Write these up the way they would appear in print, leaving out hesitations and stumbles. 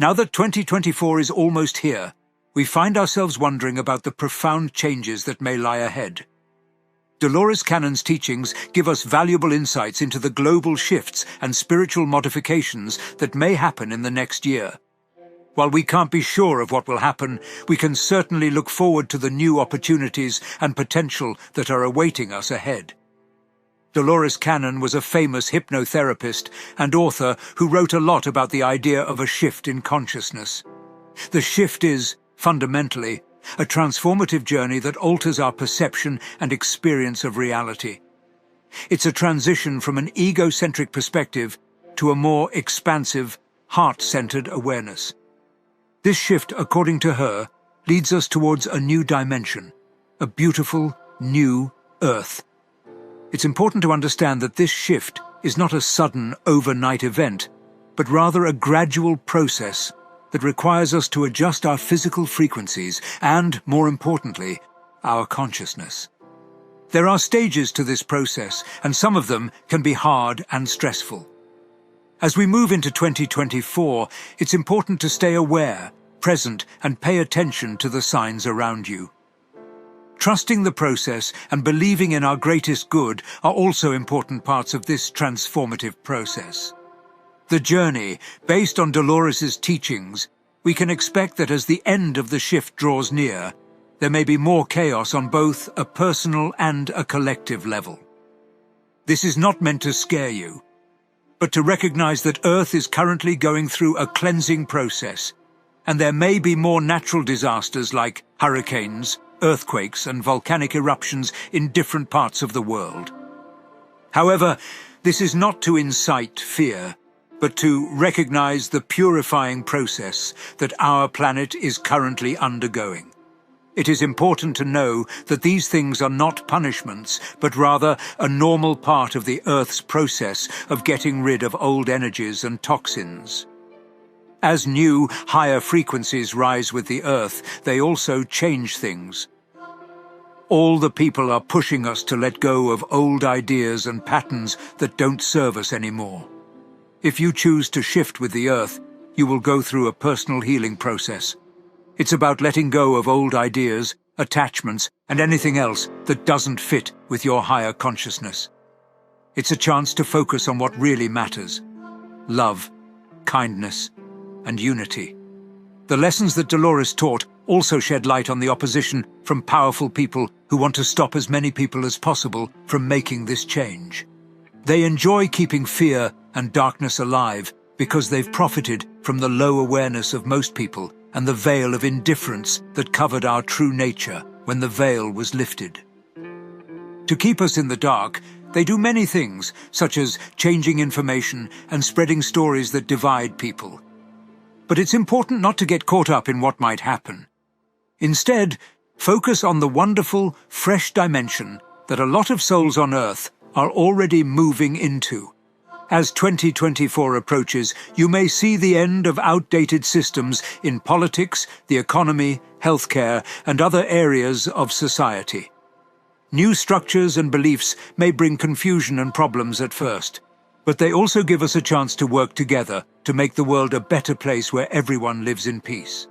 Now that 2024 is almost here, we find ourselves wondering about the profound changes that may lie ahead. Dolores Cannon's teachings give us valuable insights into the global shifts and spiritual modifications that may happen in the next year. While we can't be sure of what will happen, we can certainly look forward to the new opportunities and potential that are awaiting us ahead. Dolores Cannon was a famous hypnotherapist and author who wrote a lot about the idea of a shift in consciousness. The shift is, fundamentally, a transformative journey that alters our perception and experience of reality. It's a transition from an egocentric perspective to a more expansive, heart-centered awareness. This shift, according to her, leads us towards a new dimension, a beautiful, new Earth. It's important to understand that this shift is not a sudden, overnight event, but rather a gradual process that requires us to adjust our physical frequencies and, more importantly, our consciousness. There are stages to this process, and some of them can be hard and stressful. As we move into 2024, it's important to stay aware, present, and pay attention to the signs around you. Trusting the process and believing in our greatest good are also important parts of this transformative process. The journey, based on Dolores's teachings, we can expect that as the end of the shift draws near, there may be more chaos on both a personal and a collective level. This is not meant to scare you, but to recognize that Earth is currently going through a cleansing process, and there may be more natural disasters like hurricanes, earthquakes, and volcanic eruptions in different parts of the world. However, this is not to incite fear, but to recognize the purifying process that our planet is currently undergoing. It is important to know that these things are not punishments, but rather a normal part of the Earth's process of getting rid of old energies and toxins. As new, higher frequencies rise with the Earth, they also change things. All the people are pushing us to let go of old ideas and patterns that don't serve us anymore. If you choose to shift with the Earth, you will go through a personal healing process. It's about letting go of old ideas, attachments, and anything else that doesn't fit with your higher consciousness. It's a chance to focus on what really matters: love, kindness, and unity. The lessons that Dolores taught also shed light on the opposition from powerful people who want to stop as many people as possible from making this change. They enjoy keeping fear and darkness alive because they've profited from the low awareness of most people and the veil of indifference that covered our true nature when the veil was lifted. To keep us in the dark, they do many things, such as changing information and spreading stories that divide people. But it's important not to get caught up in what might happen. Instead, focus on the wonderful, fresh dimension that a lot of souls on Earth are already moving into. As 2024 approaches, you may see the end of outdated systems in politics, the economy, healthcare, and other areas of society. New structures and beliefs may bring confusion and problems at first, but they also give us a chance to work together to make the world a better place where everyone lives in peace.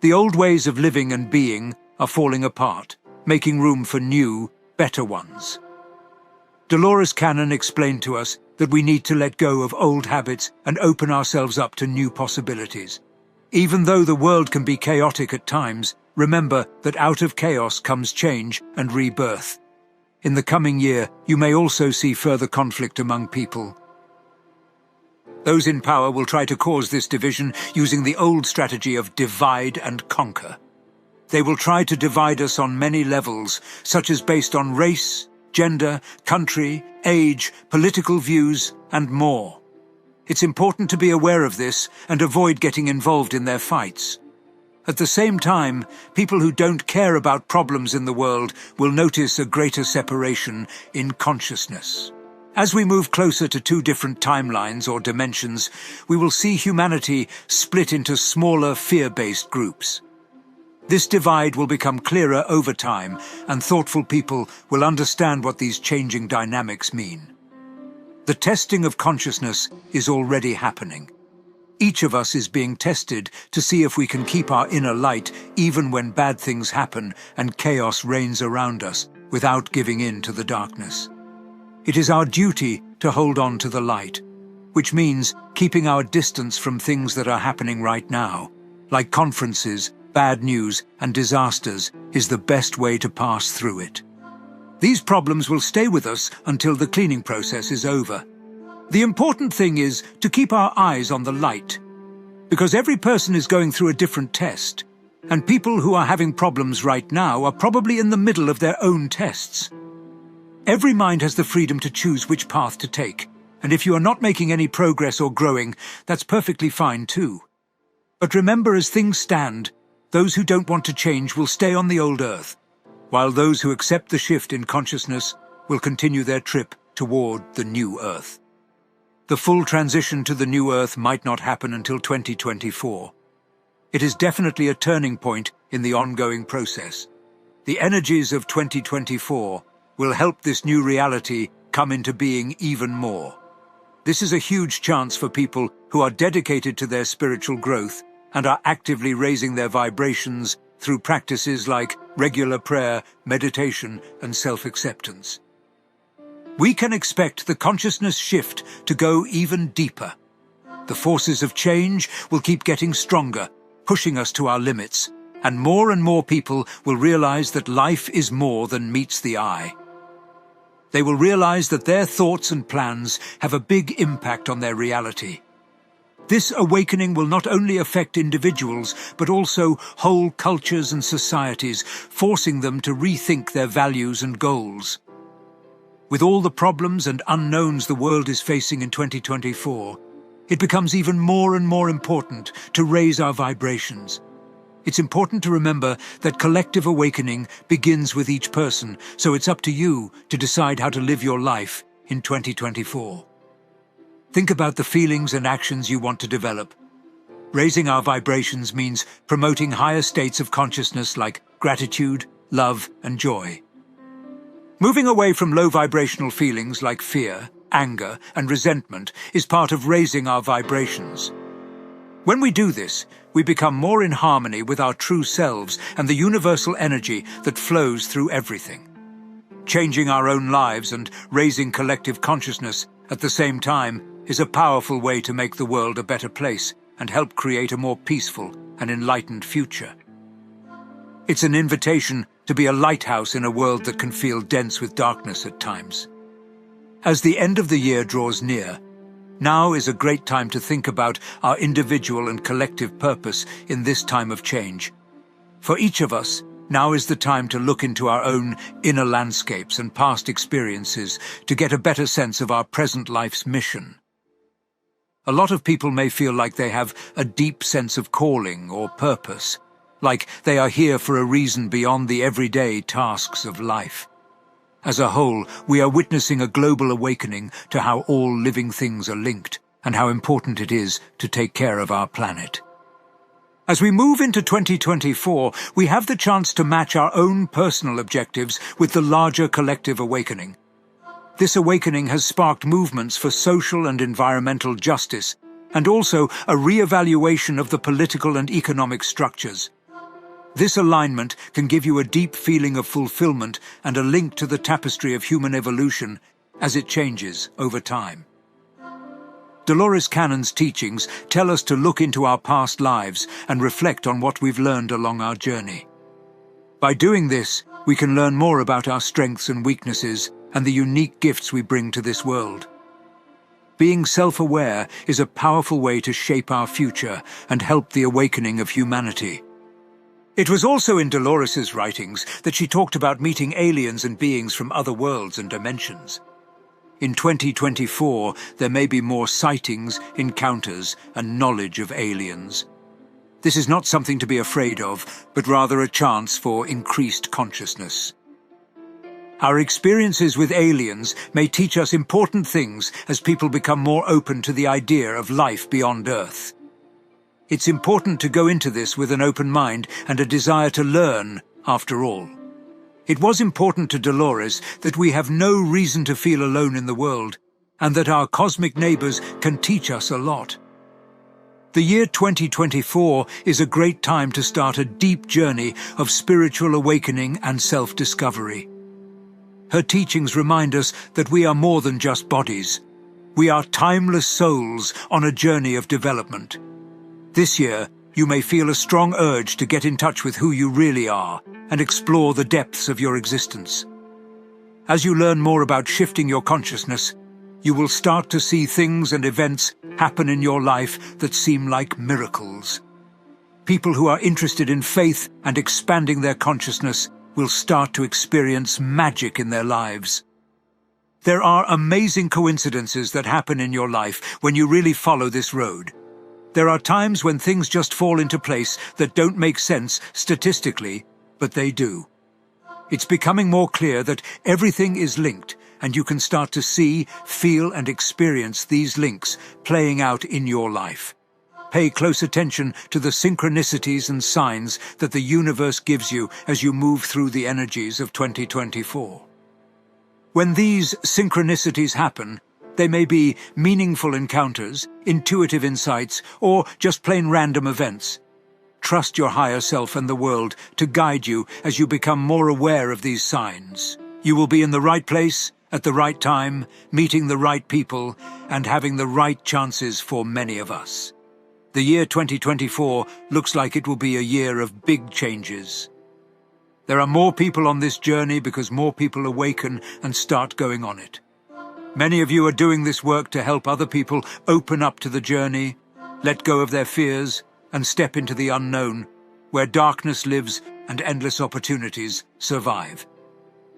The old ways of living and being are falling apart, making room for new, better ones. Dolores Cannon explained to us that we need to let go of old habits and open ourselves up to new possibilities. Even though the world can be chaotic at times, remember that out of chaos comes change and rebirth. In the coming year, you may also see further conflict among people. Those in power will try to cause this division using the old strategy of divide and conquer. They will try to divide us on many levels, such as based on race, gender, country, age, political views, and more. It's important to be aware of this and avoid getting involved in their fights. At the same time, people who don't care about problems in the world will notice a greater separation in consciousness. As we move closer to two different timelines or dimensions, we will see humanity split into smaller fear-based groups. This divide will become clearer over time, and thoughtful people will understand what these changing dynamics mean. The testing of consciousness is already happening. Each of us is being tested to see if we can keep our inner light even when bad things happen and chaos reigns around us without giving in to the darkness. It is our duty to hold on to the light, which means keeping our distance from things that are happening right now, like conferences, bad news, and disasters, is the best way to pass through it. These problems will stay with us until the cleaning process is over. The important thing is to keep our eyes on the light, because every person is going through a different test, and people who are having problems right now are probably in the middle of their own tests. Every mind has the freedom to choose which path to take, and if you are not making any progress or growing, that's perfectly fine too. But remember, as things stand, those who don't want to change will stay on the old earth, while those who accept the shift in consciousness will continue their trip toward the new earth. The full transition to the new earth might not happen until 2024. It is definitely a turning point in the ongoing process. The energies of 2024 will help this new reality come into being even more. This is a huge chance for people who are dedicated to their spiritual growth and are actively raising their vibrations through practices like regular prayer, meditation, and self-acceptance. We can expect the consciousness shift to go even deeper. The forces of change will keep getting stronger, pushing us to our limits, and more people will realize that life is more than meets the eye. They will realize that their thoughts and plans have a big impact on their reality. This awakening will not only affect individuals, but also whole cultures and societies, forcing them to rethink their values and goals. With all the problems and unknowns the world is facing in 2024, it becomes even more and more important to raise our vibrations. It's important to remember that collective awakening begins with each person, so it's up to you to decide how to live your life in 2024. Think about the feelings and actions you want to develop. Raising our vibrations means promoting higher states of consciousness like gratitude, love, and joy. Moving away from low vibrational feelings like fear, anger, and resentment is part of raising our vibrations. When we do this, we become more in harmony with our true selves and the universal energy that flows through everything. Changing our own lives and raising collective consciousness at the same time is a powerful way to make the world a better place and help create a more peaceful and enlightened future. It's an invitation to be a lighthouse in a world that can feel dense with darkness at times. As the end of the year draws near, now is a great time to think about our individual and collective purpose in this time of change. For each of us, now is the time to look into our own inner landscapes and past experiences to get a better sense of our present life's mission. A lot of people may feel like they have a deep sense of calling or purpose, like they are here for a reason beyond the everyday tasks of life. As a whole, we are witnessing a global awakening to how all living things are linked and how important it is to take care of our planet. As we move into 2024, we have the chance to match our own personal objectives with the larger collective awakening. This awakening has sparked movements for social and environmental justice, and also a re-evaluation of the political and economic structures. This alignment can give you a deep feeling of fulfillment and a link to the tapestry of human evolution as it changes over time. Dolores Cannon's teachings tell us to look into our past lives and reflect on what we've learned along our journey. By doing this, we can learn more about our strengths and weaknesses and the unique gifts we bring to this world. Being self-aware is a powerful way to shape our future and help the awakening of humanity. It was also in Dolores's writings that she talked about meeting aliens and beings from other worlds and dimensions. In 2024, there may be more sightings, encounters, and knowledge of aliens. This is not something to be afraid of, but rather a chance for increased consciousness. Our experiences with aliens may teach us important things as people become more open to the idea of life beyond Earth. It's important to go into this with an open mind and a desire to learn, after all. It was important to Dolores that we have no reason to feel alone in the world, and that our cosmic neighbors can teach us a lot. The year 2024 is a great time to start a deep journey of spiritual awakening and self-discovery. Her teachings remind us that we are more than just bodies. We are timeless souls on a journey of development. This year, you may feel a strong urge to get in touch with who you really are and explore the depths of your existence. As you learn more about shifting your consciousness, you will start to see things and events happen in your life that seem like miracles. People who are interested in faith and expanding their consciousness will start to experience magic in their lives. There are amazing coincidences that happen in your life when you really follow this road. There are times when things just fall into place that don't make sense statistically, but they do. It's becoming more clear that everything is linked, and you can start to see, feel, and experience these links playing out in your life. Pay close attention to the synchronicities and signs that the universe gives you as you move through the energies of 2024. When these synchronicities happen, they may be meaningful encounters, intuitive insights, or just plain random events. Trust your higher self and the world to guide you as you become more aware of these signs. You will be in the right place, at the right time, meeting the right people, and having the right chances for many of us. The year 2024 looks like it will be a year of big changes. There are more people on this journey because more people awaken and start going on it. Many of you are doing this work to help other people open up to the journey, let go of their fears, and step into the unknown, where darkness lives and endless opportunities survive.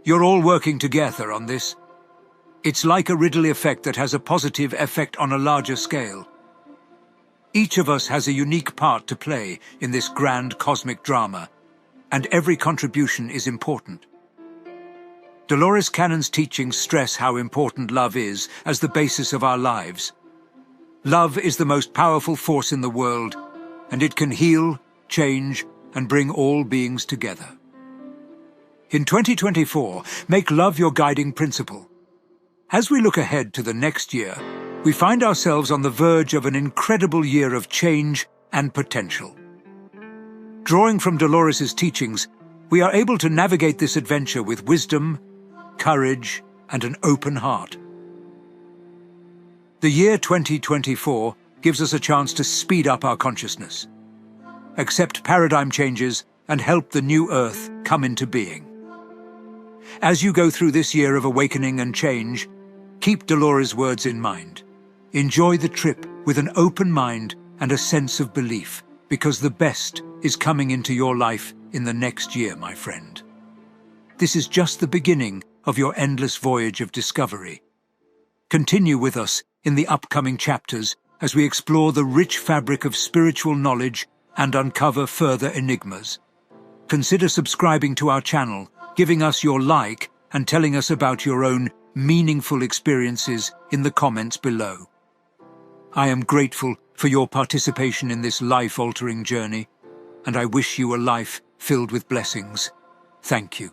You're all working together on this. It's like a Riddle effect that has a positive effect on a larger scale. Each of us has a unique part to play in this grand cosmic drama, and every contribution is important. Dolores Cannon's teachings stress how important love is as the basis of our lives. Love is the most powerful force in the world, and it can heal, change, and bring all beings together. In 2024, make love your guiding principle. As we look ahead to the next year, we find ourselves on the verge of an incredible year of change and potential. Drawing from Dolores' teachings, we are able to navigate this adventure with wisdom, courage, and an open heart. The year 2024 gives us a chance to speed up our consciousness, accept paradigm changes, and help the new Earth come into being. As you go through this year of awakening and change, keep Dolores' words in mind. Enjoy the trip with an open mind and a sense of belief, because the best is coming into your life in the next year, my friend. This is just the beginning of your endless voyage of discovery. Continue with us in the upcoming chapters as we explore the rich fabric of spiritual knowledge and uncover further enigmas. Consider subscribing to our channel, giving us your like, and telling us about your own meaningful experiences in the comments below. I am grateful for your participation in this life-altering journey, and I wish you a life filled with blessings. Thank you.